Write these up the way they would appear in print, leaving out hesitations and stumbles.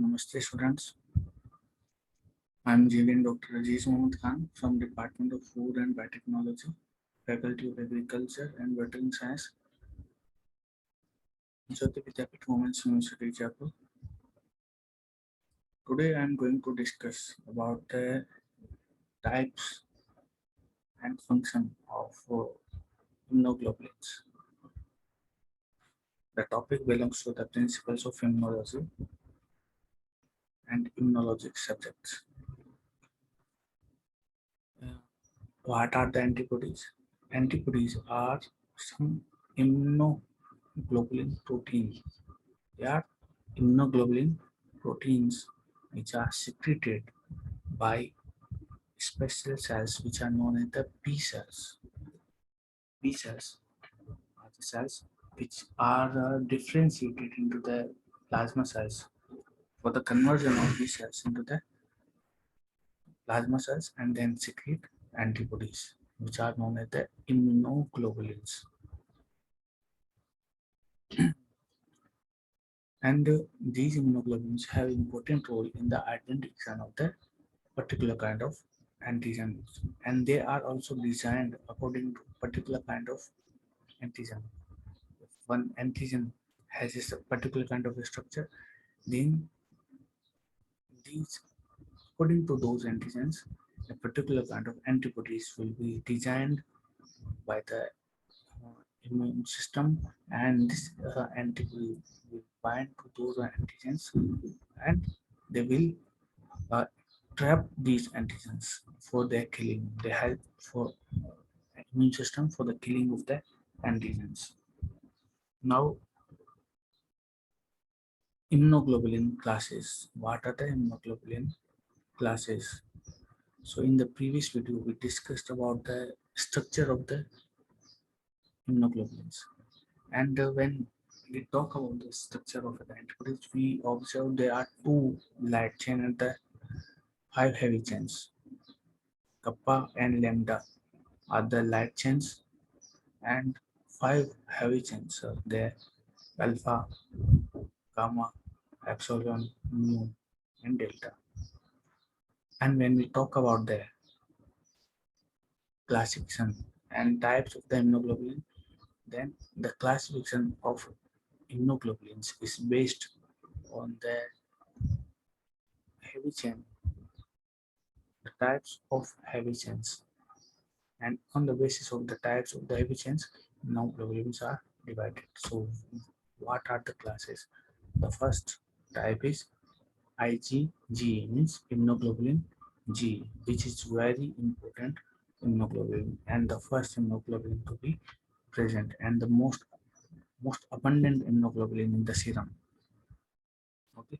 Namaste students. I am GVN Dr. Aziz Mohammad Khan from Department of Food and Biotechnology, Faculty of Agriculture and Veterinary Science, Jyoti Vidyapith Women's University, Jaipur. Today I am going to discuss about the types and function of immunoglobulins. The topic belongs to the principles of immunology and immunologic subjects. What are the antibodies? Antibodies are some immunoglobulin proteins. They are immunoglobulin proteins which are secreted by special cells which are known as the B cells. B cells are the cells which are differentiated into the plasma cells for the conversion of these cells into the plasma cells and then secrete antibodies which are known as the immunoglobulins. And these immunoglobulins have important role in the identification of the particular kind of antigens, and they are also designed according to particular kind of antigen. If one antigen has a particular kind of a structure, then these according to those antigens, a particular kind of antibodies will be designed by the immune system, and this antibody will bind to those antigens, and they will uh, trap these antigens for their killing. They help for immune system for the killing of the antigens. Now, immunoglobulin classes. What are the immunoglobulin classes? So in the previous video, we discussed about the structure of the immunoglobulins. And when we talk about the structure of the antibodies, we observe there are two light chain and the 5 heavy chains. Kappa and lambda are the light chains, and 5 heavy chains are there: alpha, gamma, epsilon, mu, and delta. And when we talk about the classification and types of the immunoglobulin, then the classification of immunoglobulins is based on the heavy chain, the types of heavy chains, and on the basis of the types of the heavy chains, immunoglobulins are divided. So, what are the classes? The first type is IgG, means immunoglobulin G, which is very important immunoglobulin and the first immunoglobulin to be present and the most abundant immunoglobulin in the serum. Okay.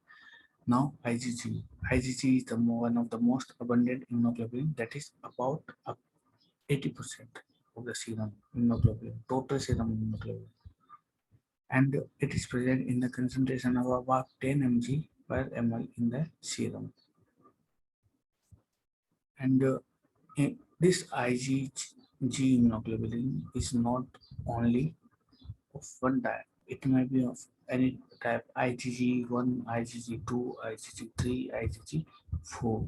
Now IgG. IgG is the one of the most abundant immunoglobulin, that is about 80% of the serum immunoglobulin, total serum immunoglobulin. And it is present in the concentration of about 10 mg per ml in the serum. And this IgG immunoglobulin is not only of one type, it may be of any type: IgG1, IgG2, IgG3, IgG4.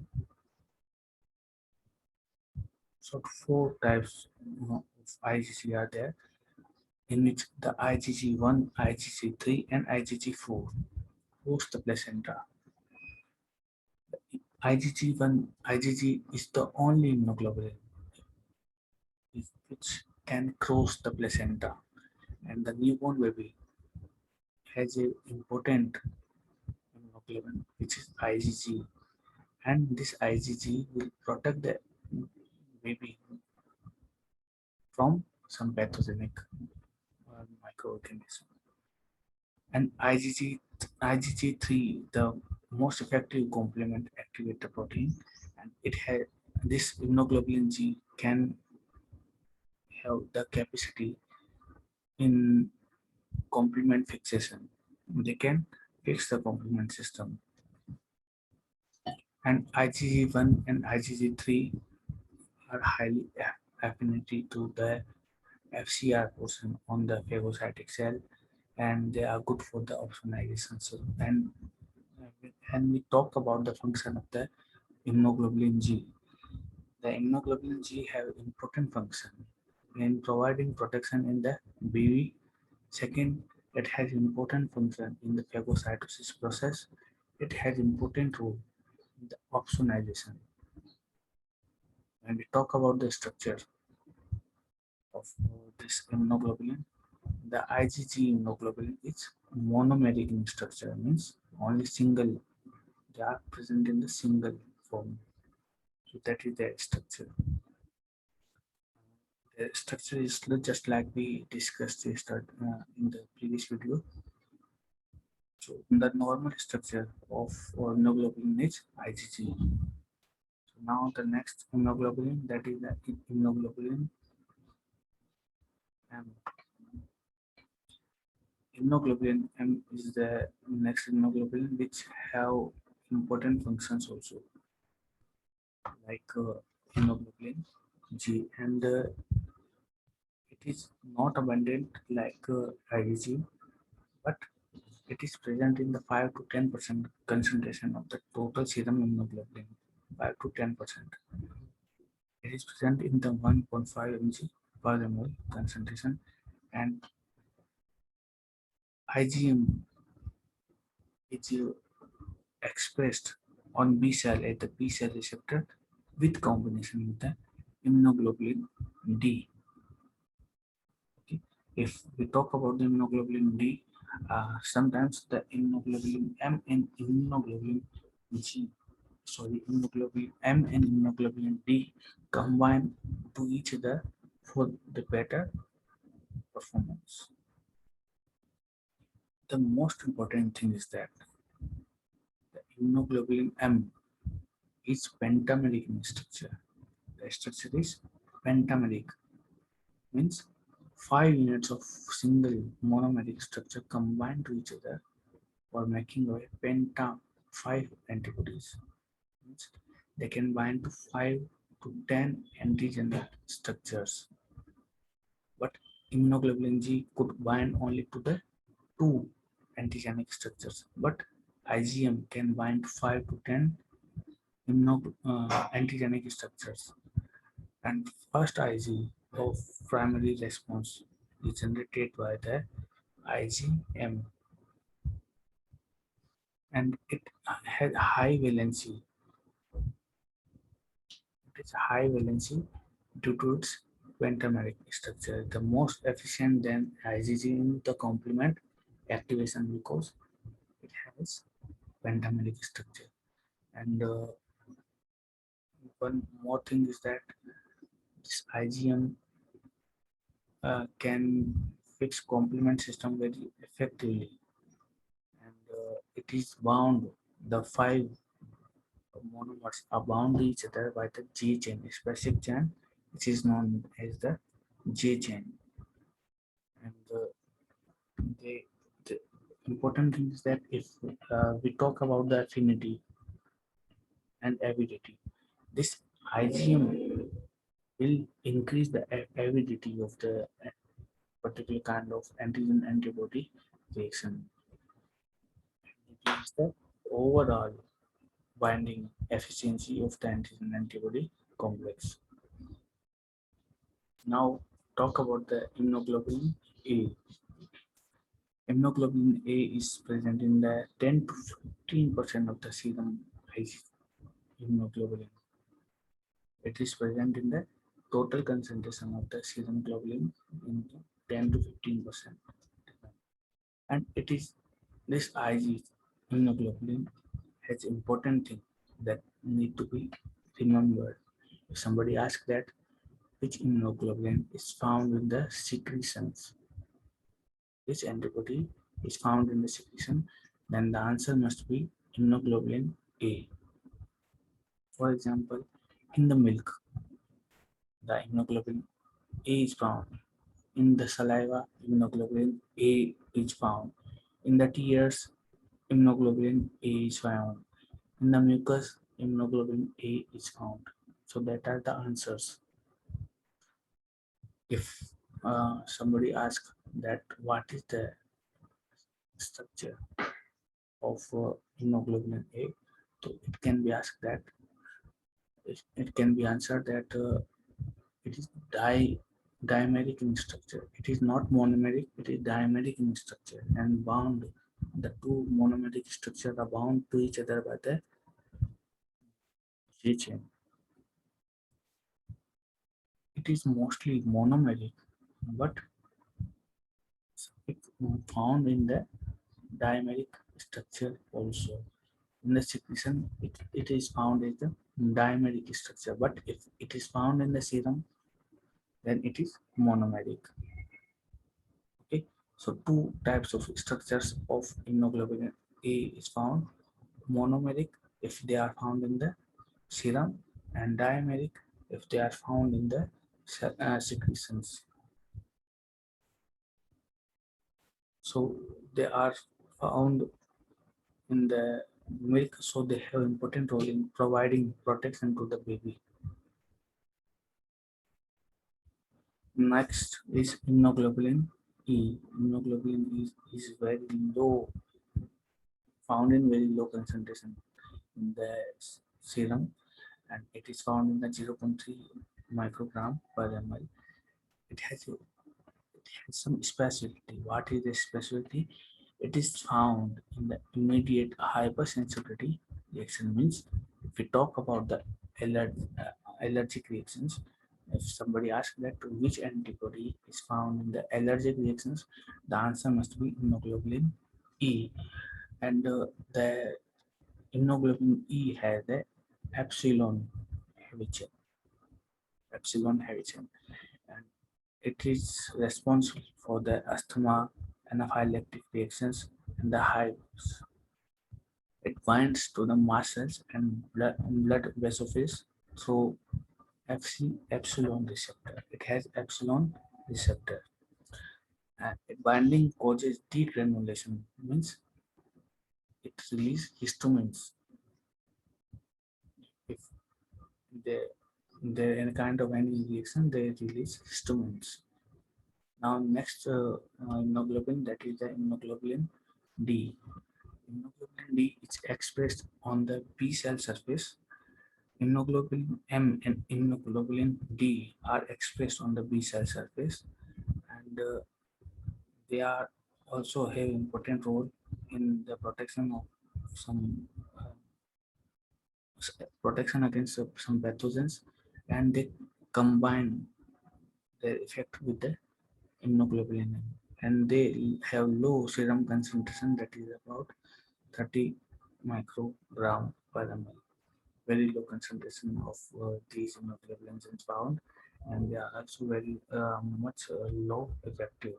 So 4 types of IgG are there, in which the IgG1, IgG3 and IgG4 host the placenta. IgG is the only immunoglobulin which can cross the placenta, and the newborn baby has a important immunoglobulin which is IgG, and this IgG will protect the baby from some pathogenic microorganism. And IgG3, the most effective complement activator protein, and it has this immunoglobulin G can have the capacity in complement fixation. They can fix the complement system. And IgG1 and IgG3 are highly affinity to the FCR portion on the phagocytic cell, and they are good for the opsonization. So, and And we talk about the function of the immunoglobulin G. The immunoglobulin G have important function in providing protection in the BV. Second, it has important function in the phagocytosis process. It has important role in the opsonization. When we talk about the structure of this immunoglobulin, the IgG immunoglobulin is monomeric in structure, means only single, they are present in the single form. So that is the structure. The structure is just like we discussed in the previous video. So the normal structure of immunoglobulin is IgG. So now the next immunoglobulin, that is the immunoglobulin M. Immunoglobulin M is the next immunoglobulin which have important functions also, like immunoglobulin G, and it is not abundant like IgG, but it is present in the 5 to 10% concentration of the total serum immunoglobulin. 5 to 10%. It is present in the 1.5 mg per ml concentration, and IgM is expressed on B cell at the B cell receptor with combination with the immunoglobulin D. Okay. If we talk about the immunoglobulin D, sometimes the immunoglobulin M and immunoglobulin G, immunoglobulin M and immunoglobulin D combine to each other for the better performance. The most important thing is that the immunoglobulin M is pentameric in structure. The structure is pentameric, means 5 units of single monomeric structure combined to each other for making a penta 5 antibodies. Means they can bind to 5 to 10 antigenic structures. But immunoglobulin G could bind only to the 2 antigenic structures. But IgM can bind to 5 to 10 antigenic structures. And first Ig of primary response is generated by the IgM, and it has high valency. It is high valency due to its pentameric structure. The most efficient than IgG in the complement activation because it has pentameric structure. And one more thing is that this IgM can fix complement system very effectively, and it is bound, the 5 monomers are bound to each other by the J chain, a specific chain which is known as the J chain. And the, the important thing is that if we talk about the affinity and avidity, this IgM will increase the avidity of the particular kind of antigen antibody reaction. It is the overall binding efficiency of the antigen antibody complex. Now talk about the immunoglobulin A. Immunoglobulin A is present in the 10 to 15% of the serum immunoglobulin. It is present in the total concentration of the serum globulin in 10 to 15%. And it is this Ig immunoglobulin has important thing that need to be remembered. If somebody asks that which immunoglobulin is found in the secretions, which antibody is found in the secretion, then the answer must be immunoglobulin A. For example, in the milk, the immunoglobulin A is found. In the saliva, immunoglobulin A is found. In the tears, immunoglobulin A is found. In the mucus, immunoglobulin A is found. So that are the answers. If somebody asks that what is the structure of immunoglobulin A. So it can be asked that it can be answered that it is dimeric in structure. It is not monomeric, it is dimeric in structure and bound. The two monomeric structures are bound to each other by the G chain. It is mostly monomeric, but it's found in the dimeric structure also. In the secretion, it is found in the dimeric structure, but if it is found in the serum, then it is monomeric. Okay, so two types of structures of immunoglobulin A is found: monomeric if they are found in the serum, and dimeric if they are found in the secretions. So they are found in the milk, so they have important role in providing protection to the baby. Next is immunoglobulin E. Immunoglobulin is very low, found in very low concentration in the serum, and it is found in the 0.3 microgram per ml. It has, it has some specialty. What is the specialty? It is found in the immediate hypersensitivity reaction. Means if we talk about the allergic reactions, if somebody asks that which antibody is found in the allergic reactions, the answer must be immunoglobulin E. And the immunoglobulin E has the epsilon heavy chain, epsilon heavy chain, and it is responsible for the asthma, anaphylactic reactions, and the hives. It binds to the muscles and blood vessels through FC epsilon receptor. It has epsilon receptor. And binding causes degranulation, means it releases histamines. If they any kind of any reaction, they release histamines. Now next immunoglobulin, that is the immunoglobulin D. Immunoglobulin D is expressed on the B cell surface. Immunoglobulin M and immunoglobulin D are expressed on the B cell surface, and they are also have important role in the protection of some protection against some pathogens, and they combine their effect with the immunoglobulin M, and they have low serum concentration, that is about 30 microgram per ml. Very low concentration of these immunoglobulins is found, and they are also very much low effective.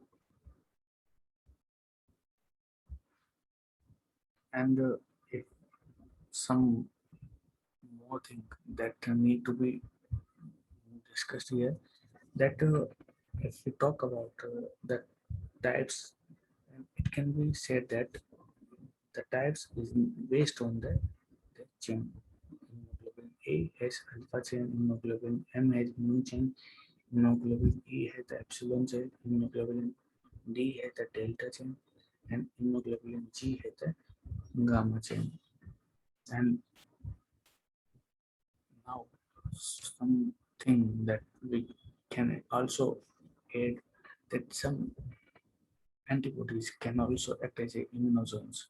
And if some more thing that need to be discussed here, that if we talk about the types, it can be said that the types is based on the chain. Immunoglobulin A has alpha chain, immunoglobulin M has mu chain, immunoglobulin E has the epsilon chain, immunoglobulin D has the delta chain, and immunoglobulin G has the gamma chain. And now something that we can also add, that some antibodies can also act as immunogens.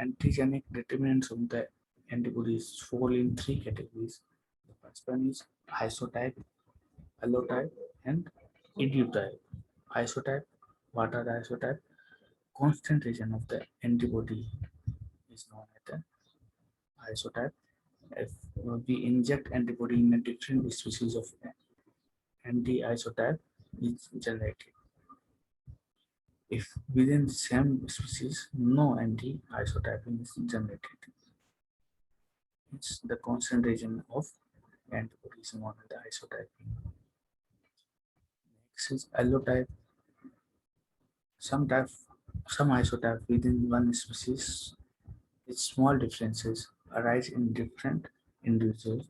Antigenic determinants of the antibodies fall in three categories. The first one is isotype, allotype, and idiotype. Isotype, what are the isotype? Constant region of the antibody is known as the isotype. If we inject antibody in a different species of anti-isotype is generated. If within the same species no anti-isotyping is generated, it's the concentration of antibodies known as the isotyping. Next is allotype. Some type, some isotype within one species, with small differences arise in different individuals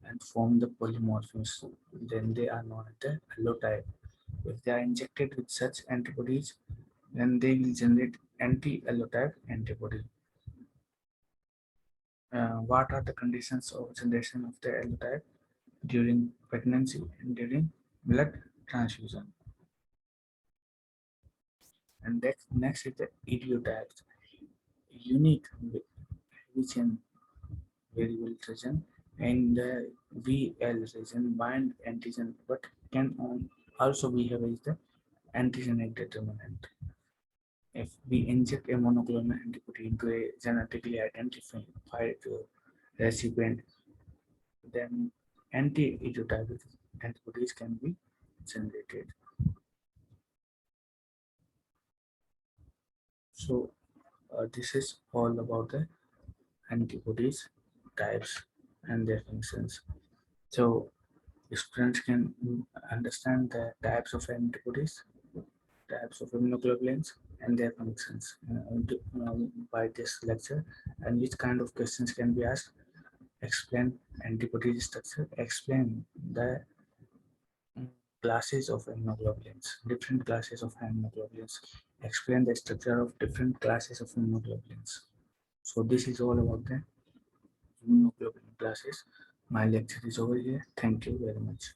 and form the polymorphisms. Then they are known as the allotype. If they are injected with such antibodies, then they will generate anti-allotype antibody. What are the conditions of generation of the allotype during pregnancy and during blood transfusion? And next is the idiotypes, unique region variable region and the VL region bind antigen, but can also behave as the antigenic determinant. If we inject a monoclonal antibody into a genetically identified recipient, then anti-idiotypic antibodies can be generated. So this is all about the antibodies types and their functions. So students can understand the types of antibodies, types of immunoglobulins, and their functions by this lecture, and which kind of questions can be asked. Explain antibody structure, explain the classes of immunoglobulins, different classes of immunoglobulins, explain the structure of different classes of immunoglobulins. So this is all about the immunoglobulin classes. My lecture is over here. Thank you very much.